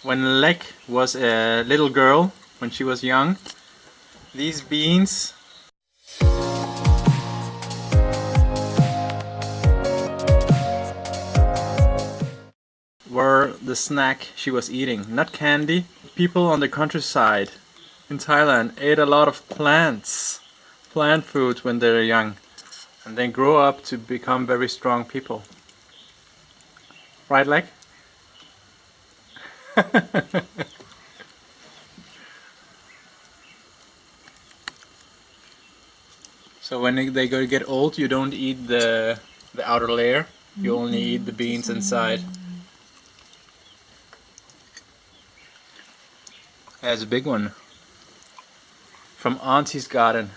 when Lek was a little girl, when she was young, these beans were the snack she was eating, not candy. People on the countryside in Thailand ate a lot of plant food when they were young, and then grow up to become very strong people. Right, Lek? So when they go to get old, you don't eat the outer layer, you only eat the beans inside. That's a big one. From Auntie's garden.